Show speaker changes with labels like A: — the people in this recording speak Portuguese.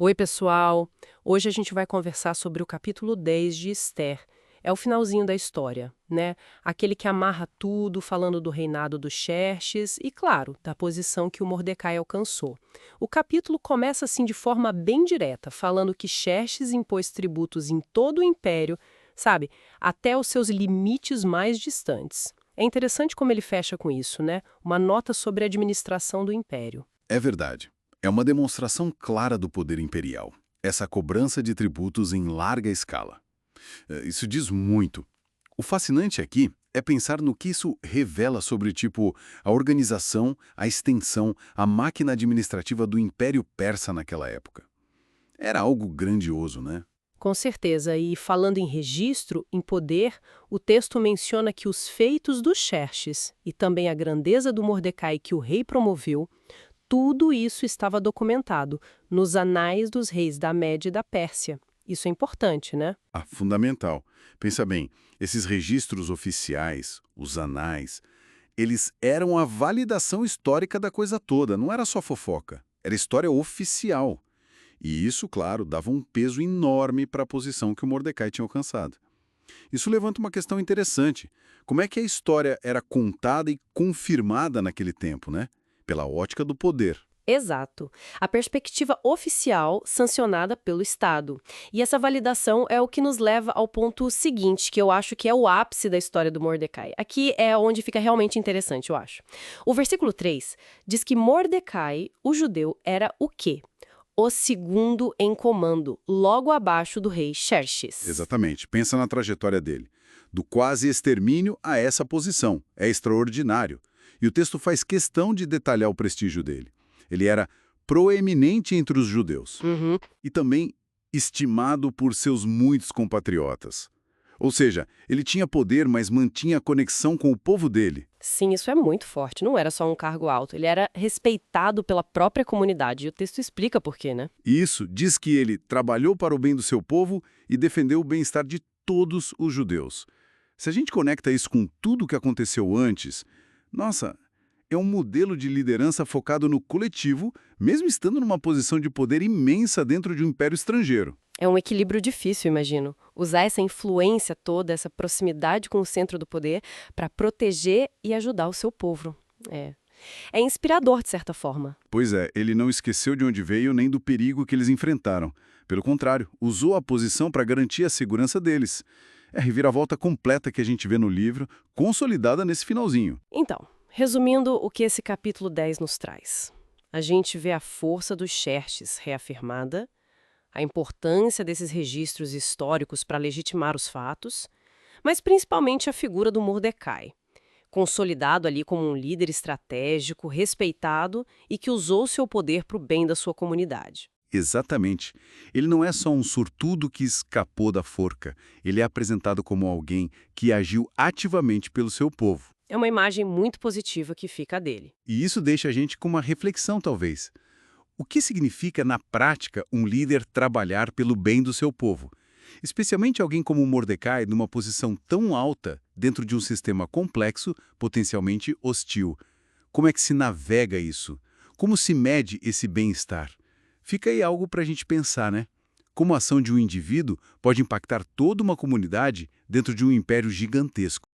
A: Oi, pessoal! Hoje a gente vai conversar sobre o capítulo 10 de Esther. É o finalzinho da história, né? Aquele que amarra tudo, falando do reinado dos Xerxes e, claro, da posição que o Mordecai alcançou. O capítulo começa assim de forma bem direta, falando que Xerxes impôs tributos em todo o império, sabe? Até os seus limites mais distantes. É interessante como ele fecha com isso, né? Uma nota sobre a administração do império.
B: É verdade. É uma demonstração clara do poder imperial. Essa cobrança de tributos em larga escala. Isso diz muito. O fascinante aqui é pensar no que isso revela sobre, tipo, a organização, a extensão, a máquina administrativa do Império Persa naquela época. Era algo grandioso, né?
A: Com certeza, e falando em registro, em poder, o texto menciona que os feitos dos Xerxes e também a grandeza do Mordecai que o rei promoveu, tudo isso estava documentado nos anais dos reis da Média e da Pérsia. Isso é importante, né?
B: Ah, fundamental. Pensa bem, esses registros oficiais, os anais, eles eram a validação histórica da coisa toda, não era só fofoca, era história oficial. E isso, claro, dava um peso enorme para a posição que o Mordecai tinha alcançado. Isso levanta uma questão interessante. Como é que a história era contada e confirmada naquele tempo, né? Pela ótica do poder.
A: Exato. A perspectiva oficial sancionada pelo Estado. E essa validação é o que nos leva ao ponto seguinte, que eu acho que é o ápice da história do Mordecai. Aqui é onde fica realmente interessante, eu acho. O versículo 3 diz que Mordecai, o judeu, era o quê? O segundo em comando, logo abaixo do rei Xerxes.
B: Exatamente. Pensa na trajetória dele. Do quase extermínio a essa posição. É extraordinário. E o texto faz questão de detalhar o prestígio dele. Ele era proeminente entre os judeus.
A: Uhum.
B: E também estimado por seus muitos compatriotas. Ou seja, ele tinha poder, mas mantinha a conexão com o povo dele.
A: Sim, isso é muito forte. Não era só um cargo alto, ele era respeitado pela própria comunidade. E o texto explica por quê, né?
B: E isso diz que ele trabalhou para o bem do seu povo e defendeu o bem-estar de todos os judeus. Se a gente conecta isso com tudo o que aconteceu antes, nossa, é um modelo de liderança focado no coletivo, mesmo estando numa posição de poder imensa dentro de um império estrangeiro.
A: É um equilíbrio difícil, imagino. Usar essa influência toda, essa proximidade com o centro do poder, para proteger e ajudar o seu povo. É. É inspirador, de certa forma.
B: Pois é, ele não esqueceu de onde veio nem do perigo que eles enfrentaram. Pelo contrário, usou a posição para garantir a segurança deles. É a reviravolta completa que a gente vê no livro, consolidada nesse finalzinho.
A: Então, resumindo o que esse capítulo 10 nos traz. A gente vê a força dos Xerxes reafirmada, a importância desses registros históricos para legitimar os fatos, mas principalmente a figura do Mordecai, consolidado ali como um líder estratégico, respeitado e que usou seu poder para o bem da sua comunidade.
B: Exatamente. Ele não é só um sortudo que escapou da forca. Ele é apresentado como alguém que agiu ativamente pelo seu povo.
A: É uma imagem muito positiva que fica dele.
B: E isso deixa a gente com uma reflexão, talvez. O que significa, na prática, um líder trabalhar pelo bem do seu povo? Especialmente alguém como Mordecai, numa posição tão alta, dentro de um sistema complexo, potencialmente hostil. Como é que se navega isso? Como se mede esse bem-estar? Fica aí algo para a gente pensar, né? Como a ação de um indivíduo pode impactar toda uma comunidade dentro de um império gigantesco.